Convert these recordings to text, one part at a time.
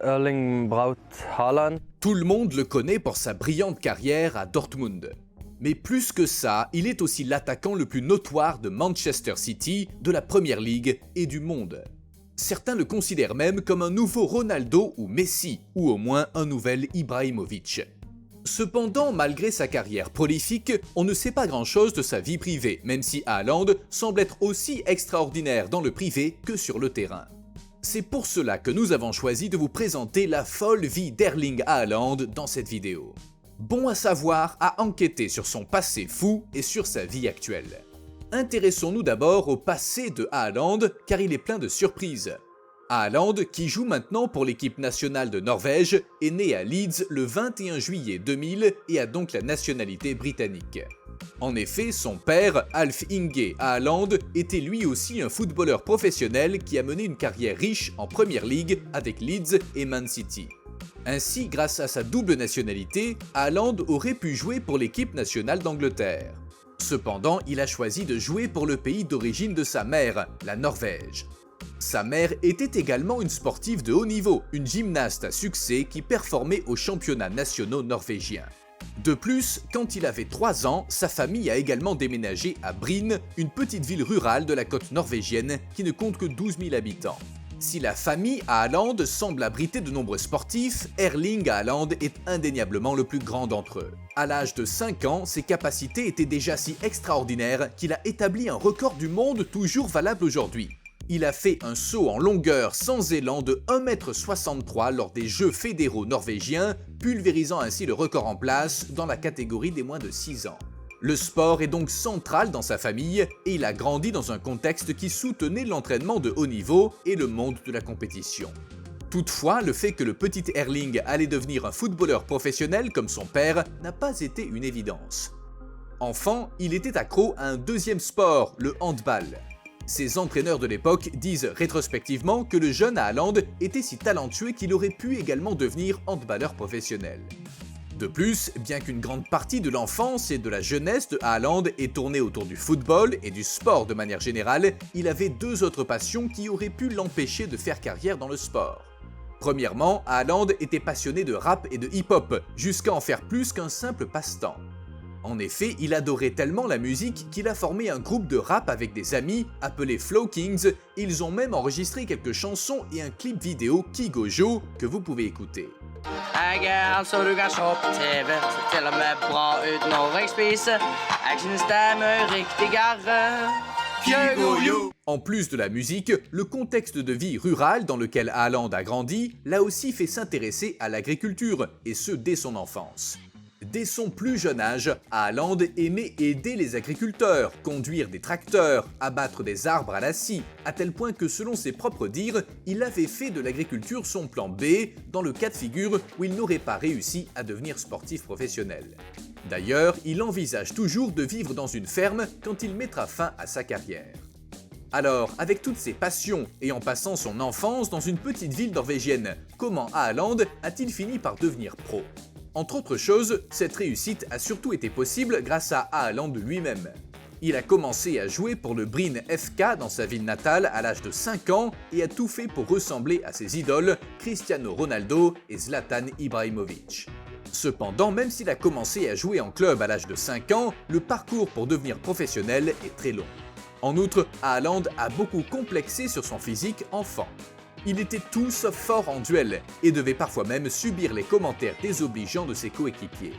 Erling Braut Haaland. Tout le monde le connaît pour sa brillante carrière à Dortmund. Mais plus que ça, il est aussi l'attaquant le plus notoire de Manchester City, de la Premier League et du monde. Certains le considèrent même comme un nouveau Ronaldo ou Messi, ou au moins un nouvel Ibrahimovic. Cependant, malgré sa carrière prolifique, on ne sait pas grand-chose de sa vie privée, même si Haaland semble être aussi extraordinaire dans le privé que sur le terrain. C'est pour cela que nous avons choisi de vous présenter la folle vie d'Erling Haaland dans cette vidéo. Bon à savoir à enquêter sur son passé fou et sur sa vie actuelle. Intéressons-nous d'abord au passé de Haaland car il est plein de surprises. Haaland, qui joue maintenant pour l'équipe nationale de Norvège, est né à Leeds le 21 juillet 2000 et a donc la nationalité britannique. En effet, son père, Alf Inge Haaland, était lui aussi un footballeur professionnel qui a mené une carrière riche en Premier League avec Leeds et Man City. Ainsi, grâce à sa double nationalité, Haaland aurait pu jouer pour l'équipe nationale d'Angleterre. Cependant, il a choisi de jouer pour le pays d'origine de sa mère, la Norvège. Sa mère était également une sportive de haut niveau, une gymnaste à succès qui performait aux championnats nationaux norvégiens. De plus, quand il avait 3 ans, sa famille a également déménagé à Bryne, une petite ville rurale de la côte norvégienne qui ne compte que 12 000 habitants. Si la famille Haaland semble abriter de nombreux sportifs, Erling Haaland est indéniablement le plus grand d'entre eux. À l'âge de 5 ans, ses capacités étaient déjà si extraordinaires qu'il a établi un record du monde toujours valable aujourd'hui. Il a fait un saut en longueur sans élan de 1,63 m lors des Jeux fédéraux norvégiens, pulvérisant ainsi le record en place dans la catégorie des moins de 6 ans. Le sport est donc central dans sa famille et il a grandi dans un contexte qui soutenait l'entraînement de haut niveau et le monde de la compétition. Toutefois, le fait que le petit Erling allait devenir un footballeur professionnel comme son père n'a pas été une évidence. Enfant, il était accro à un deuxième sport, le handball. Ses entraîneurs de l'époque disent rétrospectivement que le jeune Haaland était si talentueux qu'il aurait pu également devenir handballeur professionnel. De plus, bien qu'une grande partie de l'enfance et de la jeunesse de Haaland ait tourné autour du football et du sport de manière générale, il avait 2 autres passions qui auraient pu l'empêcher de faire carrière dans le sport. Premièrement, Haaland était passionné de rap et de hip-hop, jusqu'à en faire plus qu'un simple passe-temps. En effet, il adorait tellement la musique qu'il a formé un groupe de rap avec des amis appelé Flow Kings, et ils ont même enregistré quelques chansons et un clip vidéo Kigojo que vous pouvez écouter. En plus de la musique, le contexte de vie rural dans lequel Haaland a grandi l'a aussi fait s'intéresser à l'agriculture, et ce dès son enfance. Dès son plus jeune âge, Haaland aimait aider les agriculteurs, conduire des tracteurs, abattre des arbres à la scie, à tel point que selon ses propres dires, il avait fait de l'agriculture son plan B dans le cas de figure où il n'aurait pas réussi à devenir sportif professionnel. D'ailleurs, il envisage toujours de vivre dans une ferme quand il mettra fin à sa carrière. Alors, avec toutes ses passions et en passant son enfance dans une petite ville norvégienne, comment Haaland a-t-il fini par devenir pro ? Entre autres choses, cette réussite a surtout été possible grâce à Haaland lui-même. Il a commencé à jouer pour le Bryne FK dans sa ville natale à l'âge de 5 ans et a tout fait pour ressembler à ses idoles Cristiano Ronaldo et Zlatan Ibrahimovic. Cependant, même s'il a commencé à jouer en club à l'âge de 5 ans, le parcours pour devenir professionnel est très long. En outre, Haaland a beaucoup complexé sur son physique enfant. Il était tout sauf fort en duel et devait parfois même subir les commentaires désobligeants de ses coéquipiers.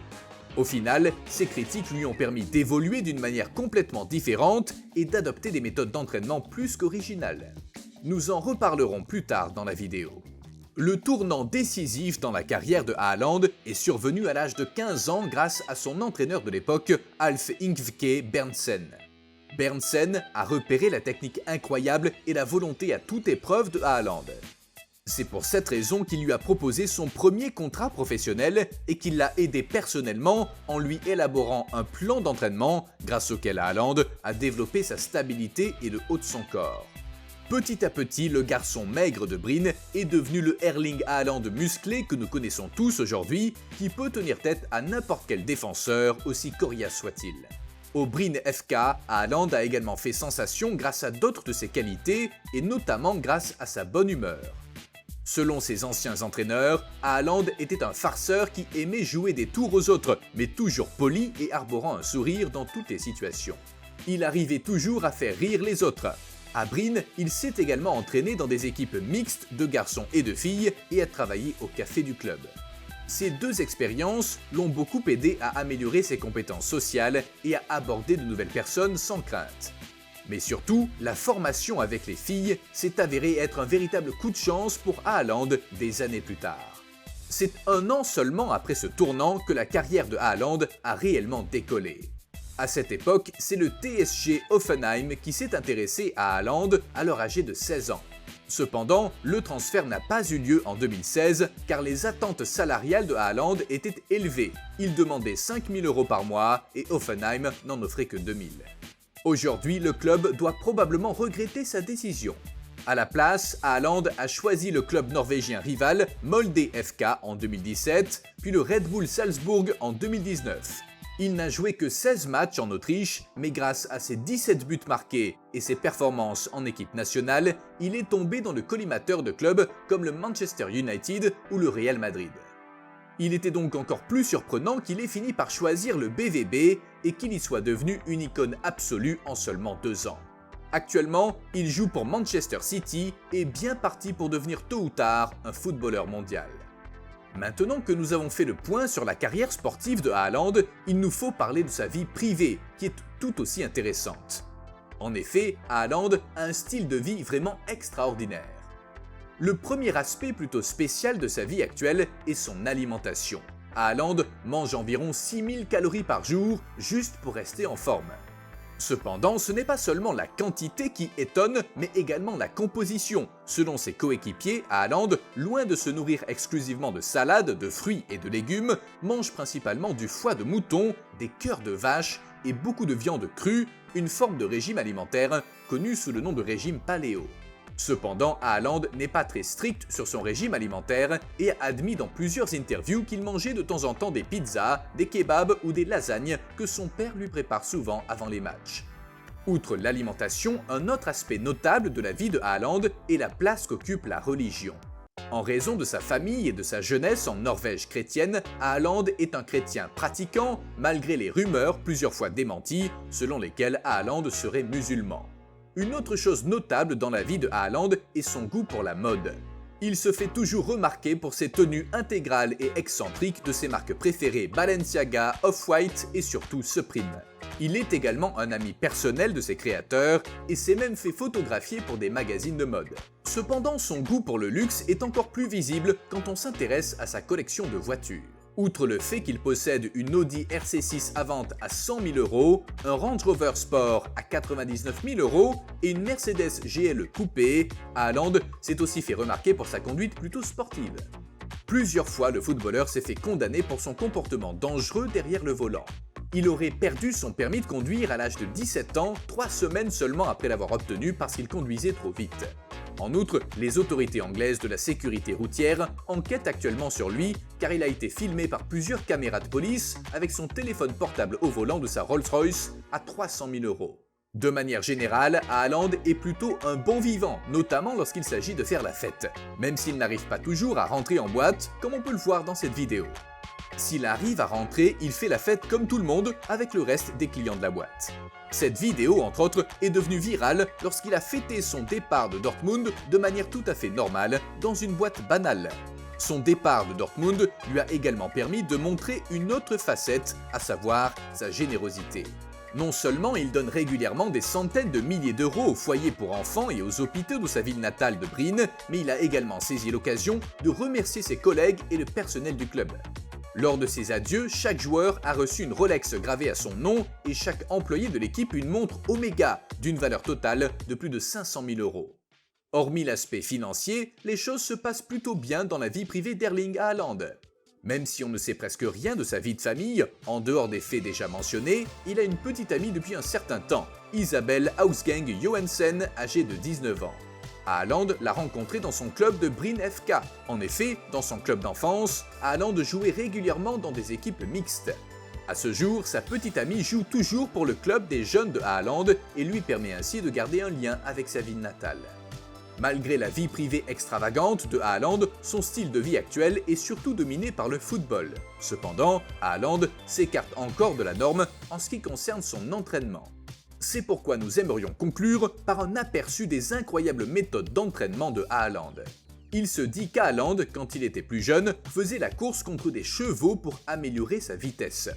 Au final, ces critiques lui ont permis d'évoluer d'une manière complètement différente et d'adopter des méthodes d'entraînement plus qu'originales. Nous en reparlerons plus tard dans la vidéo. Le tournant décisif dans la carrière de Haaland est survenu à l'âge de 15 ans grâce à son entraîneur de l'époque, Alf Inge Berntsen. Berntsen a repéré la technique incroyable et la volonté à toute épreuve de Haaland. C'est pour cette raison qu'il lui a proposé son premier contrat professionnel et qu'il l'a aidé personnellement en lui élaborant un plan d'entraînement grâce auquel Haaland a développé sa stabilité et le haut de son corps. Petit à petit, le garçon maigre de Bryne est devenu le Erling Haaland musclé que nous connaissons tous aujourd'hui, qui peut tenir tête à n'importe quel défenseur, aussi coriace soit-il. Au Bryne FK, Haaland a également fait sensation grâce à d'autres de ses qualités, et notamment grâce à sa bonne humeur. Selon ses anciens entraîneurs, Haaland était un farceur qui aimait jouer des tours aux autres, mais toujours poli et arborant un sourire dans toutes les situations. Il arrivait toujours à faire rire les autres. À Brine, il s'est également entraîné dans des équipes mixtes de garçons et de filles et a travaillé au café du club. Ces deux expériences l'ont beaucoup aidé à améliorer ses compétences sociales et à aborder de nouvelles personnes sans crainte. Mais surtout, la formation avec les filles s'est avérée être un véritable coup de chance pour Haaland des années plus tard. C'est 1 an seulement après ce tournant que la carrière de Haaland a réellement décollé. À cette époque, c'est le TSG Hoffenheim qui s'est intéressé à Haaland alors âgé de 16 ans. Cependant, le transfert n'a pas eu lieu en 2016 car les attentes salariales de Haaland étaient élevées. Il demandait 5 000 € par mois et Hoffenheim n'en offrait que 2 000. Aujourd'hui, le club doit probablement regretter sa décision. À la place, Haaland a choisi le club norvégien rival Molde FK en 2017, puis le Red Bull Salzbourg en 2019. Il n'a joué que 16 matchs en Autriche, mais grâce à ses 17 buts marqués et ses performances en équipe nationale, il est tombé dans le collimateur de clubs comme le Manchester United ou le Real Madrid. Il était donc encore plus surprenant qu'il ait fini par choisir le BVB et qu'il y soit devenu une icône absolue en seulement 2 ans. Actuellement, il joue pour Manchester City et est bien parti pour devenir tôt ou tard un footballeur mondial. Maintenant que nous avons fait le point sur la carrière sportive de Haaland, il nous faut parler de sa vie privée, qui est tout aussi intéressante. En effet, Haaland a un style de vie vraiment extraordinaire. Le premier aspect plutôt spécial de sa vie actuelle est son alimentation. Haaland mange environ 6000 calories par jour juste pour rester en forme. Cependant, ce n'est pas seulement la quantité qui étonne, mais également la composition. Selon ses coéquipiers, Haaland, loin de se nourrir exclusivement de salades, de fruits et de légumes, mange principalement du foie de mouton, des cœurs de vache et beaucoup de viande crue, une forme de régime alimentaire connue sous le nom de régime paléo. Cependant, Haaland n'est pas très strict sur son régime alimentaire et a admis dans plusieurs interviews qu'il mangeait de temps en temps des pizzas, des kebabs ou des lasagnes que son père lui prépare souvent avant les matchs. Outre l'alimentation, un autre aspect notable de la vie de Haaland est la place qu'occupe la religion. En raison de sa famille et de sa jeunesse en Norvège chrétienne, Haaland est un chrétien pratiquant malgré les rumeurs plusieurs fois démenties selon lesquelles Haaland serait musulman. Une autre chose notable dans la vie de Haaland est son goût pour la mode. Il se fait toujours remarquer pour ses tenues intégrales et excentriques de ses marques préférées Balenciaga, Off-White et surtout Supreme. Il est également un ami personnel de ses créateurs et s'est même fait photographier pour des magazines de mode. Cependant, son goût pour le luxe est encore plus visible quand on s'intéresse à sa collection de voitures. Outre le fait qu'il possède une Audi RC6 à vente à 100 000 €, un Range Rover Sport à 99 000 € et une Mercedes GLE coupée, Haaland s'est aussi fait remarquer pour sa conduite plutôt sportive. Plusieurs fois, le footballeur s'est fait condamner pour son comportement dangereux derrière le volant. Il aurait perdu son permis de conduire à l'âge de 17 ans, 3 semaines seulement après l'avoir obtenu parce qu'il conduisait trop vite. En outre, les autorités anglaises de la sécurité routière enquêtent actuellement sur lui car il a été filmé par plusieurs caméras de police avec son téléphone portable au volant de sa Rolls-Royce à 300 000 €. De manière générale, Haaland est plutôt un bon vivant, notamment lorsqu'il s'agit de faire la fête, même s'il n'arrive pas toujours à rentrer en boîte, comme on peut le voir dans cette vidéo. S'il arrive à rentrer, il fait la fête comme tout le monde avec le reste des clients de la boîte. Cette vidéo, entre autres, est devenue virale lorsqu'il a fêté son départ de Dortmund de manière tout à fait normale, dans une boîte banale. Son départ de Dortmund lui a également permis de montrer une autre facette, à savoir sa générosité. Non seulement il donne régulièrement des centaines de milliers d'euros aux foyers pour enfants et aux hôpitaux de sa ville natale de Brine, mais il a également saisi l'occasion de remercier ses collègues et le personnel du club. Lors de ses adieux, chaque joueur a reçu une Rolex gravée à son nom et chaque employé de l'équipe une montre Omega d'une valeur totale de plus de 500 000 €. Hormis l'aspect financier, les choses se passent plutôt bien dans la vie privée d'Erling Haaland. Même si on ne sait presque rien de sa vie de famille, en dehors des faits déjà mentionnés, il a une petite amie depuis un certain temps, Isabelle Hausgang Johansen, âgée de 19 ans. Haaland l'a rencontrée dans son club de Brine FK. En effet, dans son club d'enfance, Haaland jouait régulièrement dans des équipes mixtes. À ce jour, sa petite amie joue toujours pour le club des jeunes de Haaland et lui permet ainsi de garder un lien avec sa ville natale. Malgré la vie privée extravagante de Haaland, son style de vie actuel est surtout dominé par le football. Cependant, Haaland s'écarte encore de la norme en ce qui concerne son entraînement. C'est pourquoi nous aimerions conclure par un aperçu des incroyables méthodes d'entraînement de Haaland. Il se dit qu'Haaland, quand il était plus jeune, faisait la course contre des chevaux pour améliorer sa vitesse.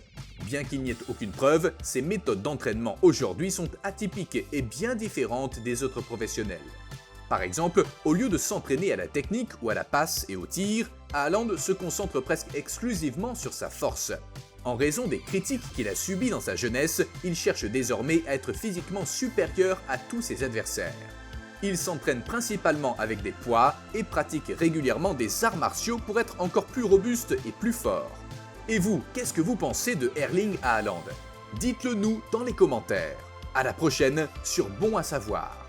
Bien qu'il n'y ait aucune preuve, ces méthodes d'entraînement aujourd'hui sont atypiques et bien différentes des autres professionnels. Par exemple, au lieu de s'entraîner à la technique ou à la passe et au tir, Haaland se concentre presque exclusivement sur sa force. En raison des critiques qu'il a subies dans sa jeunesse, il cherche désormais à être physiquement supérieur à tous ses adversaires. Il s'entraîne principalement avec des poids et pratique régulièrement des arts martiaux pour être encore plus robuste et plus fort. Et vous, qu'est-ce que vous pensez de Erling Haaland? Dites-le nous dans les commentaires. À la prochaine sur Bon à savoir.